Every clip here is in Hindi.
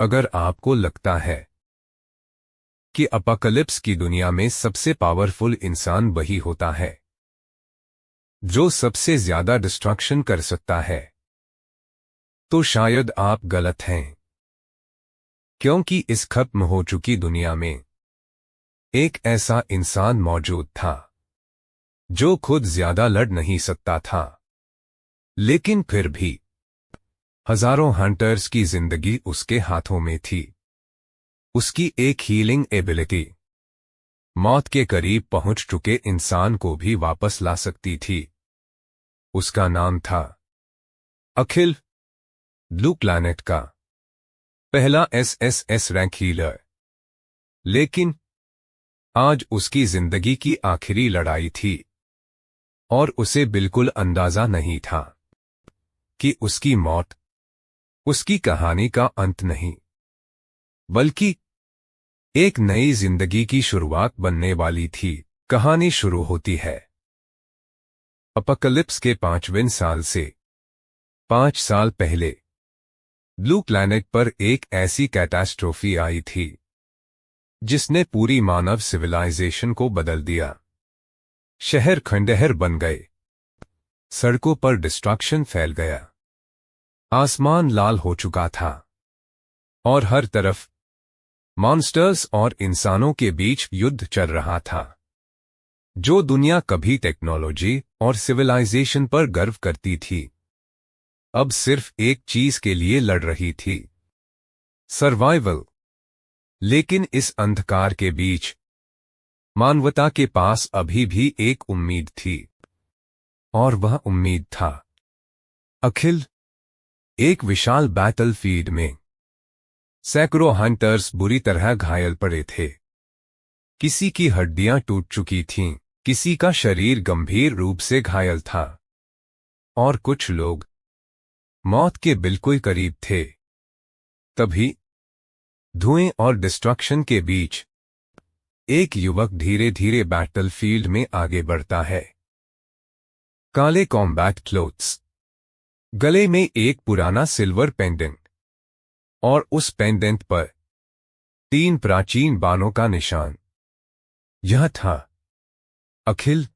अगर आपको लगता है कि अपोकलिप्स की दुनिया में सबसे पावरफुल इंसान वही होता है जो सबसे ज्यादा डिस्ट्रक्शन कर सकता है, तो शायद आप गलत हैं। क्योंकि इस खत्म हो चुकी दुनिया में एक ऐसा इंसान मौजूद था जो खुद ज्यादा लड़ नहीं सकता था, लेकिन फिर भी हजारों हंटर्स की जिंदगी उसके हाथों में थी। उसकी एक हीलिंग एबिलिटी मौत के करीब पहुंच चुके इंसान को भी वापस ला सकती थी। उसका नाम था अखिल, ब्लू प्लैनेट का पहला एसएसएस रैंक हीलर। लेकिन आज उसकी जिंदगी की आखिरी लड़ाई थी और उसे बिल्कुल अंदाजा नहीं था कि उसकी मौत उसकी कहानी का अंत नहीं, बल्कि एक नई जिंदगी की शुरुआत बनने वाली थी। कहानी शुरू होती है अपोकलिप्स के 5वें साल से 5 साल पहले। ब्लू प्लैनेट पर एक ऐसी कैटास्ट्रोफी आई थी जिसने पूरी मानव सिविलाइजेशन को बदल दिया। शहर खंडहर बन गए, सड़कों पर डिस्ट्रक्शन फैल गया, आसमान लाल हो चुका था और हर तरफ मॉन्स्टर्स और इंसानों के बीच युद्ध चल रहा था। जो दुनिया कभी टेक्नोलॉजी और सिविलाइजेशन पर गर्व करती थी, अब सिर्फ एक चीज के लिए लड़ रही थी, सर्वाइवल। लेकिन इस अंधकार के बीच मानवता के पास अभी भी एक उम्मीद थी, और वह उम्मीद था अखिल। एक विशाल बैटलफील्ड में सैकड़ों हंटर्स बुरी तरह घायल पड़े थे। किसी की हड्डियां टूट चुकी थीं, किसी का शरीर गंभीर रूप से घायल था, और कुछ लोग मौत के बिल्कुल करीब थे। तभी धुएं और डिस्ट्रक्शन के बीच एक युवक धीरे धीरे बैटलफील्ड में आगे बढ़ता है। काले कॉम्बैट क्लोथ्स, गले में एक पुराना सिल्वर पेंडेंट, और उस पेंडेंट पर 3 प्राचीन बाणों का निशान। यह था अखिल।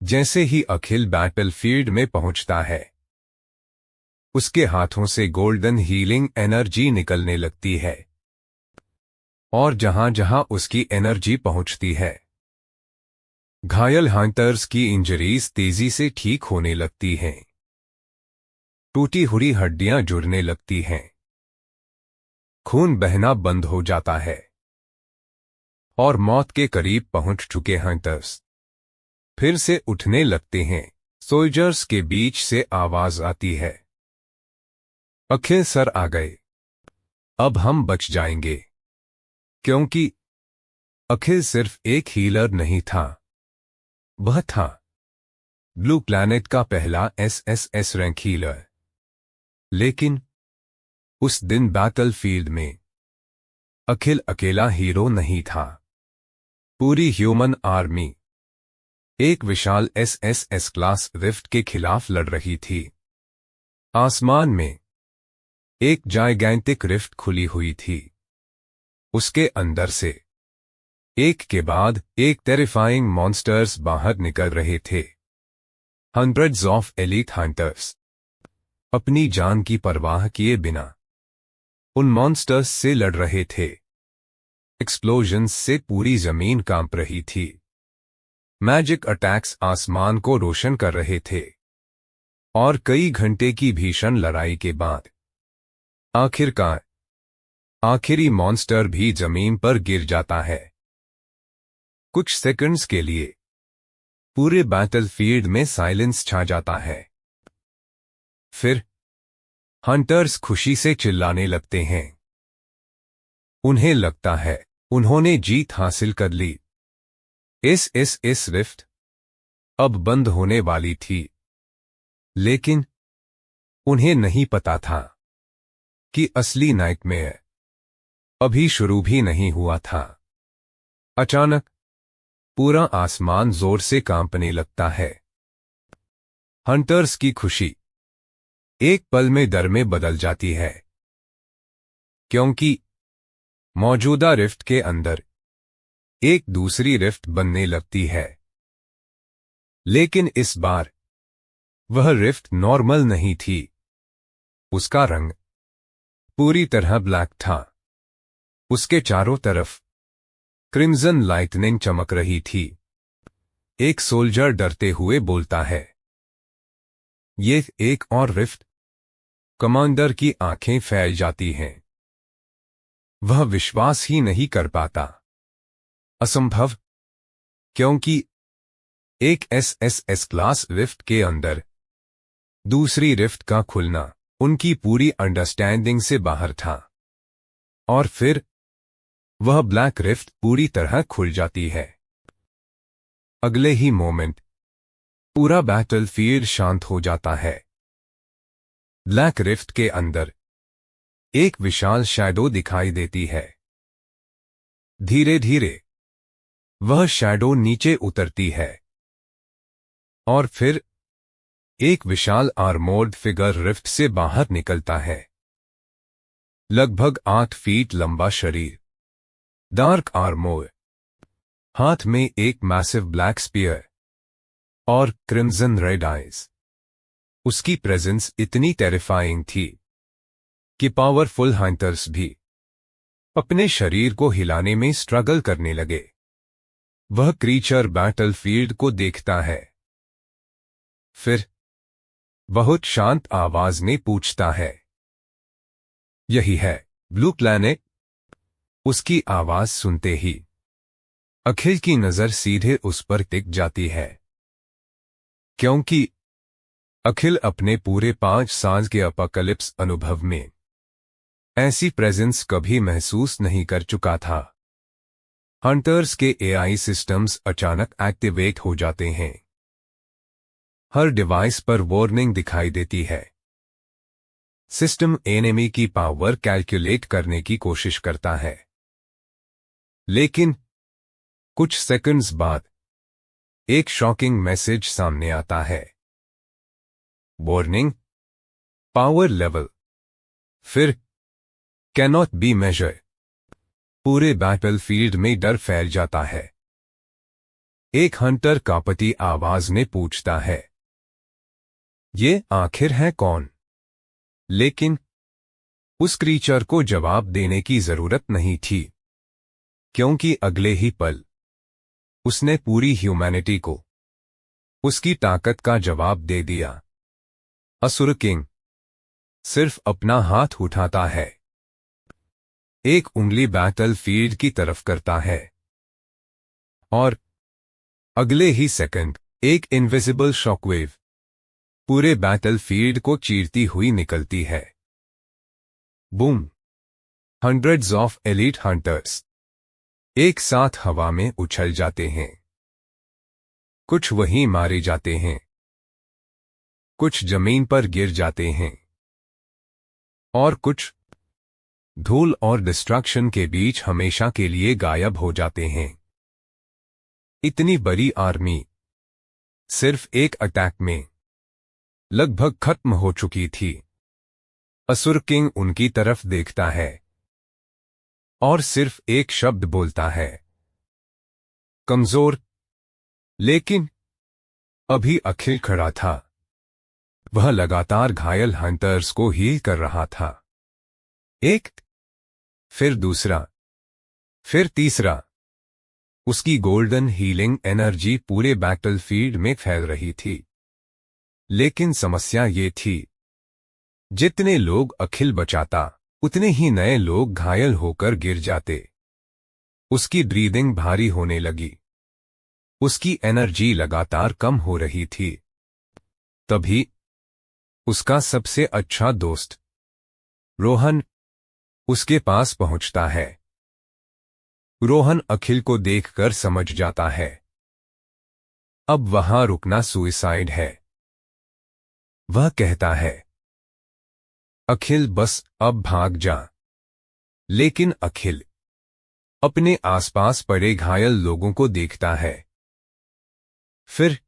जैसे ही अखिल बैटलफील्ड में पहुंचता है, उसके हाथों से गोल्डन हीलिंग एनर्जी निकलने लगती है, और जहां जहां उसकी एनर्जी पहुंचती है, घायल हंटर्स की इंजरीज तेजी से ठीक होने लगती हैं। टूटी हुई हड्डियां जुड़ने लगती हैं, खून बहना बंद हो जाता है, और मौत के करीब पहुंच चुके हंटर्स फिर से उठने लगते हैं। सोल्जर्स के बीच से आवाज आती है, अखिल सर आ गए, अब हम बच जाएंगे। क्योंकि अखिल सिर्फ एक हीलर नहीं था, वह था ब्लू प्लैनेट का पहला एसएसएस रैंक हीलर। लेकिन उस दिन बैटलफील्ड में अखिल अकेला हीरो नहीं था। पूरी ह्यूमन आर्मी एक विशाल एसएसएस क्लास रिफ्ट के खिलाफ लड़ रही थी। आसमान में एक जाइगैंटिक रिफ्ट खुली हुई थी। उसके अंदर से एक के बाद एक टेरिफाइंग मॉन्स्टर्स बाहर निकल रहे थे। हंड्रेड्स ऑफ एलीट हंटर्स अपनी जान की परवाह किए बिना उन मॉन्स्टर्स से लड़ रहे थे। एक्सप्लोजन्स से पूरी जमीन कांप रही थी। मैजिक अटैक्स आसमान को रोशन कर रहे थे, और कई घंटे की भीषण लड़ाई के बाद आखिरकार आखिरी मॉन्स्टर भी जमीन पर गिर जाता है। कुछ सेकंड्स के लिए पूरे बैटलफील्ड में साइलेंस छा जाता है। फिर हंटर्स खुशी से चिल्लाने लगते हैं। उन्हें लगता है उन्होंने जीत हासिल कर ली। इस रिफ्ट अब बंद होने वाली थी, लेकिन उन्हें नहीं पता था कि असली नाइटमेयर अभी शुरू भी नहीं हुआ था। अचानक पूरा आसमान जोर से कांपने लगता है। हंटर्स की खुशी एक पल में डर में बदल जाती है। क्योंकि मौजूदा रिफ्ट के अंदर एक दूसरी रिफ्ट बनने लगती है। लेकिन इस बार वह रिफ्ट नॉर्मल नहीं थी। उसका रंग पूरी तरह ब्लैक था। उसके चारों तरफ क्रिम्सन लाइटनिंग चमक रही थी। एक सोल्जर डरते हुए बोलता है, ये एक और रिफ्ट। कमांडर की आंखें फैल जाती हैं। वह विश्वास ही नहीं कर पाता। असंभव, क्योंकि एक एसएसएस क्लास रिफ्ट के अंदर दूसरी रिफ्ट का खुलना उनकी पूरी अंडरस्टैंडिंग से बाहर था। और फिर वह ब्लैक रिफ्ट पूरी तरह खुल जाती है। अगले ही मोमेंट पूरा बैटलफील्ड शांत हो जाता है। ब्लैक रिफ्ट के अंदर एक विशाल शैडो दिखाई देती है। धीरे धीरे वह शैडो नीचे उतरती है और फिर एक विशाल आर्मोर्ड फिगर रिफ्ट से बाहर निकलता है। लगभग 8 फीट लंबा शरीर, डार्क आर्मोर, हाथ में एक मैसिव ब्लैक स्पीयर और क्रिम्सन रेड आइज। उसकी प्रेजेंस इतनी टेरिफाइंग थी कि पावरफुल हंटर्स भी अपने शरीर को हिलाने में स्ट्रगल करने लगे। वह क्रीचर बैटलफील्ड को देखता है। फिर बहुत शांत आवाज में पूछता है, यही है ब्लू प्लैनेट? उसकी आवाज सुनते ही अखिल की नजर सीधे उस पर टिक जाती है, क्योंकि अखिल अपने पूरे 5 साल के अपोकलिप्स अनुभव में ऐसी प्रेजेंस कभी महसूस नहीं कर चुका था। हंटर्स के एआई सिस्टम्स अचानक एक्टिवेट हो जाते हैं। हर डिवाइस पर वार्निंग दिखाई देती है। सिस्टम एनिमी की पावर कैलकुलेट करने की कोशिश करता है। लेकिन कुछ सेकंड्स बाद एक शॉकिंग मैसेज सामने आता है। वार्निंग, पावर लेवल फिर कैनॉट बी मेजर। पूरे बैटलफील्ड में डर फैल जाता है। एक हंटर कांपती आवाज में पूछता है, ये आखिर है कौन? लेकिन उस क्रीचर को जवाब देने की जरूरत नहीं थी, क्योंकि अगले ही पल उसने पूरी ह्यूमैनिटी को उसकी ताकत का जवाब दे दिया। असुर किंग सिर्फ अपना हाथ उठाता है, एक उंगली बैटलफील्ड की तरफ करता है और अगले ही सेकंड एक इनविजिबल शॉकवेव पूरे बैटलफील्ड को चीरती हुई निकलती है। Boom! Hundreds of elite hunters एक साथ हवा में उछल जाते हैं। कुछ वहीं मारे जाते हैं, कुछ जमीन पर गिर जाते हैं और कुछ धूल और डिस्ट्रक्शन के बीच हमेशा के लिए गायब हो जाते हैं। इतनी बड़ी आर्मी सिर्फ एक अटैक में लगभग खत्म हो चुकी थी। असुर किंग उनकी तरफ देखता है और सिर्फ एक शब्द बोलता है, कमजोर। लेकिन अभी अखिल खड़ा था। वह लगातार घायल हंटर्स को हील कर रहा था। एक, फिर दूसरा, फिर तीसरा। उसकी गोल्डन हीलिंग एनर्जी पूरे बैटलफील्ड में फैल रही थी। लेकिन समस्या ये थी, जितने लोग अखिल बचाता उतने ही नए लोग घायल होकर गिर जाते। उसकी ब्रीदिंग भारी होने लगी। उसकी एनर्जी लगातार कम हो रही थी। तभी उसका सबसे अच्छा दोस्त रोहन उसके पास पहुंचता है। रोहन अखिल को देखकर समझ जाता है, अब वहां रुकना सुइसाइड है। वह कहता है, अखिल बस अब भाग जा। लेकिन अखिल अपने आसपास पड़े घायल लोगों को देखता है, फिर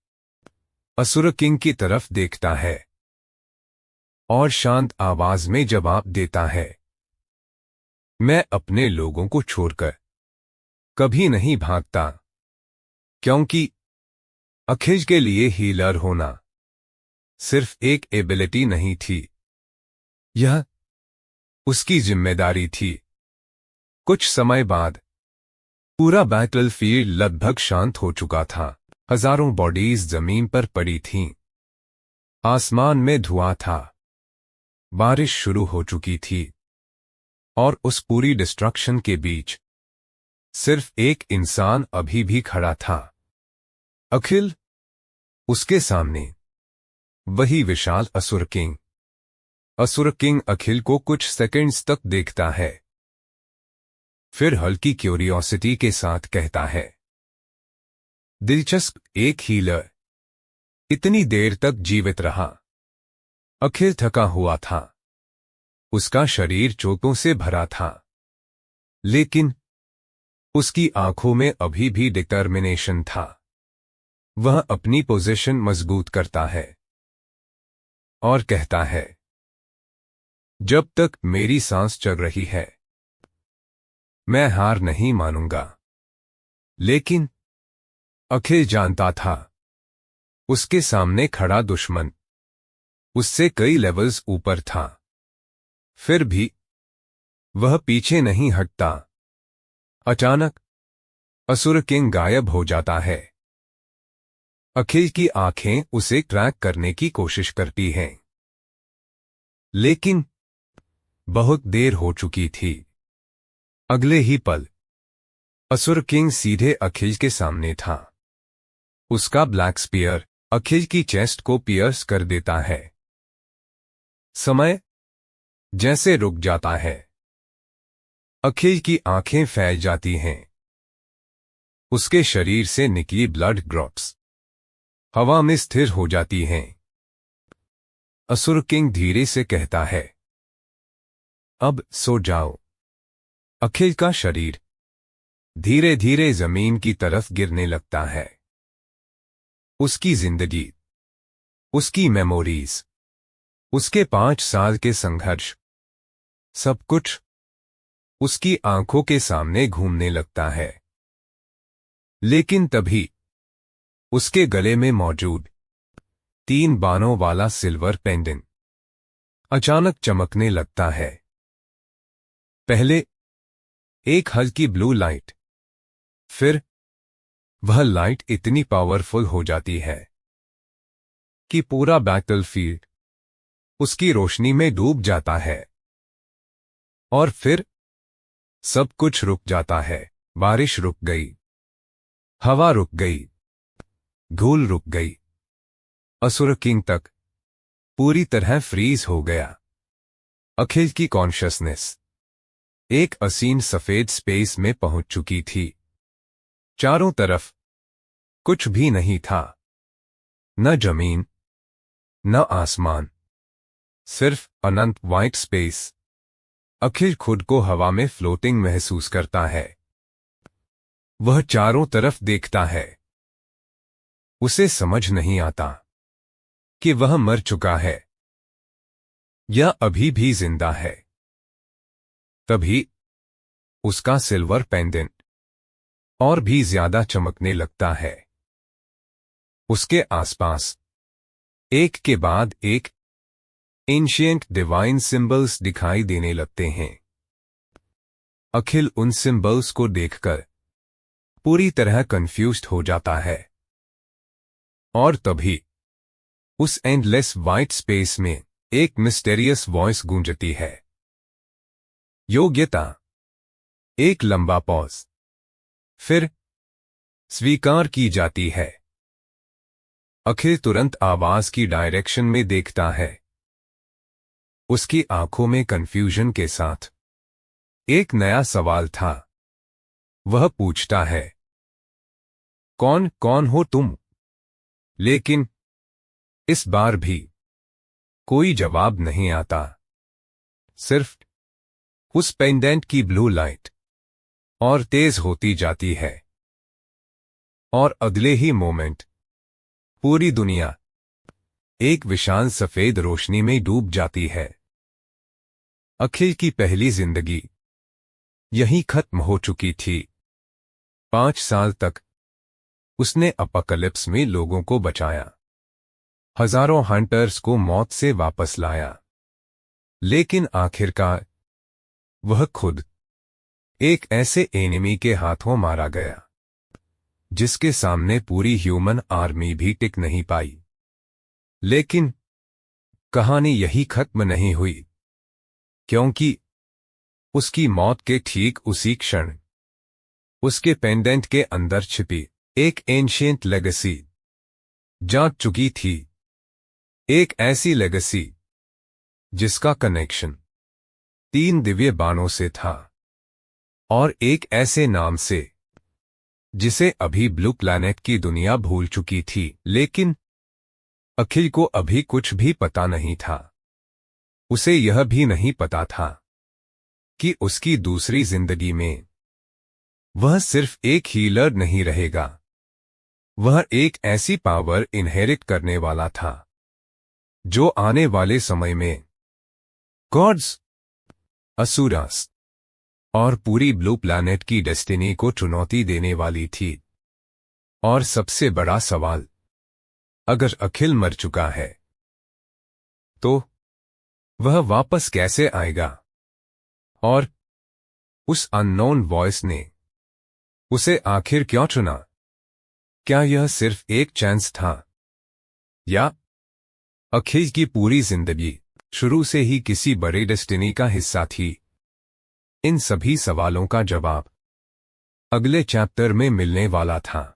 असुर किंग की तरफ देखता है और शांत आवाज में जवाब देता है, मैं अपने लोगों को छोड़कर कभी नहीं भागता, क्योंकि अखिल के लिए हीलर होना सिर्फ एक एबिलिटी नहीं थी, यह उसकी जिम्मेदारी थी। कुछ समय बाद पूरा बैटलफील्ड लगभग शांत हो चुका था। हजारों बॉडीज जमीन पर पड़ी थीं। आसमान में धुआं था। बारिश शुरू हो चुकी थी और उस पूरी डिस्ट्रक्शन के बीच सिर्फ एक इंसान अभी भी खड़ा था, अखिल। उसके सामने वही विशाल असुर किंग। असुर किंग अखिल को कुछ सेकंड्स तक देखता है, फिर हल्की क्यूरियोसिटी के साथ कहता है, दिलचस्प, एक हीलर इतनी देर तक जीवित रहा। अखिल थका हुआ था, उसका शरीर चोटों से भरा था, लेकिन उसकी आंखों में अभी भी डिटर्मिनेशन था। वह अपनी पोजीशन मजबूत करता है और कहता है, जब तक मेरी सांस चल रही है मैं हार नहीं मानूंगा। लेकिन अखिल जानता था, उसके सामने खड़ा दुश्मन उससे कई लेवल्स ऊपर था। फिर भी वह पीछे नहीं हटता। अचानक असुर किंग गायब हो जाता है। अखिल की आंखें उसे ट्रैक करने की कोशिश करती हैं, लेकिन बहुत देर हो चुकी थी। अगले ही पल असुर किंग सीधे अखिल के सामने था। उसका ब्लैक स्पीयर अखिल की चेस्ट को पियर्स कर देता है। समय जैसे रुक जाता है। अखिल की आंखें फैल जाती हैं। उसके शरीर से निकली ब्लड ड्रॉप्स हवा में स्थिर हो जाती हैं। असुर किंग धीरे से कहता है, अब सो जाओ। अखिल का शरीर धीरे धीरे जमीन की तरफ गिरने लगता है। उसकी जिंदगी, उसकी मेमोरीज, उसके 5 साल के संघर्ष, सब कुछ उसकी आंखों के सामने घूमने लगता है। लेकिन तभी उसके गले में मौजूद 3 बानों वाला सिल्वर पेंडेंट अचानक चमकने लगता है। पहले एक हल्की ब्लू लाइट, फिर वह लाइट इतनी पावरफुल हो जाती है कि पूरा बैटलफील्ड उसकी रोशनी में डूब जाता है। और फिर सब कुछ रुक जाता है। बारिश रुक गई, हवा रुक गई, धूल रुक गई। असुर किंग तक पूरी तरह फ्रीज हो गया। अखिल की कॉन्शियसनेस एक असीम सफेद स्पेस में पहुंच चुकी थी। चारों तरफ कुछ भी नहीं था, न जमीन, न आसमान, सिर्फ अनंत व्हाइट स्पेस। अखिल खुद को हवा में फ्लोटिंग महसूस करता है। वह चारों तरफ देखता है। उसे समझ नहीं आता कि वह मर चुका है या अभी भी जिंदा है। तभी उसका सिल्वर पेंडेंट और भी ज्यादा चमकने लगता है। उसके आसपास एक के बाद एक एंशिएंट डिवाइन सिंबल्स दिखाई देने लगते हैं। अखिल उन सिंबल्स को देखकर पूरी तरह कंफ्यूज्ड हो जाता है। और तभी उस एंडलेस वाइट स्पेस में एक मिस्टेरियस वॉइस गूंजती है, योग्यता। एक लंबा पॉज, फिर स्वीकार की जाती है। अखिल तुरंत आवाज की डायरेक्शन में देखता है। उसकी आंखों में कंफ्यूजन के साथ एक नया सवाल था। वह पूछता है, कौन कौन हो तुम? लेकिन इस बार भी कोई जवाब नहीं आता। सिर्फ उस पेंडेंट की ब्लू लाइट और तेज होती जाती है। और अगले ही मोमेंट पूरी दुनिया एक विशाल सफेद रोशनी में डूब जाती है। अखिल की पहली जिंदगी यही खत्म हो चुकी थी। 5 साल तक उसने अपोकलिप्स में लोगों को बचाया, हजारों हंटर्स को मौत से वापस लाया, लेकिन आखिरकार वह खुद एक ऐसे एनिमी के हाथों मारा गया जिसके सामने पूरी ह्यूमन आर्मी भी टिक नहीं पाई। लेकिन कहानी यही खत्म नहीं हुई, क्योंकि उसकी मौत के ठीक उसी क्षण उसके पेंडेंट के अंदर छिपी एक एंशिएंट लेगेसी जाग चुकी थी। एक ऐसी लेगेसी जिसका कनेक्शन 3 दिव्य बाणों से था, और एक ऐसे नाम से जिसे अभी ब्लू प्लैनेट की दुनिया भूल चुकी थी। लेकिन अखिल को अभी कुछ भी पता नहीं था। उसे यह भी नहीं पता था कि उसकी दूसरी जिंदगी में वह सिर्फ एक हीलर नहीं रहेगा, वह एक ऐसी पावर इनहेरिट करने वाला था जो आने वाले समय में गॉड्स, असुरास और पूरी ब्लू प्लैनेट की डेस्टिनी को चुनौती देने वाली थी। और सबसे बड़ा सवाल, अगर अखिल मर चुका है तो वह वापस कैसे आएगा? और उस अननोन वॉइस ने उसे आखिर क्यों चुना? क्या यह सिर्फ एक चांस था, या अखिल की पूरी जिंदगी शुरू से ही किसी बड़े डेस्टिनी का हिस्सा थी? इन सभी सवालों का जवाब अगले चैप्टर में मिलने वाला था।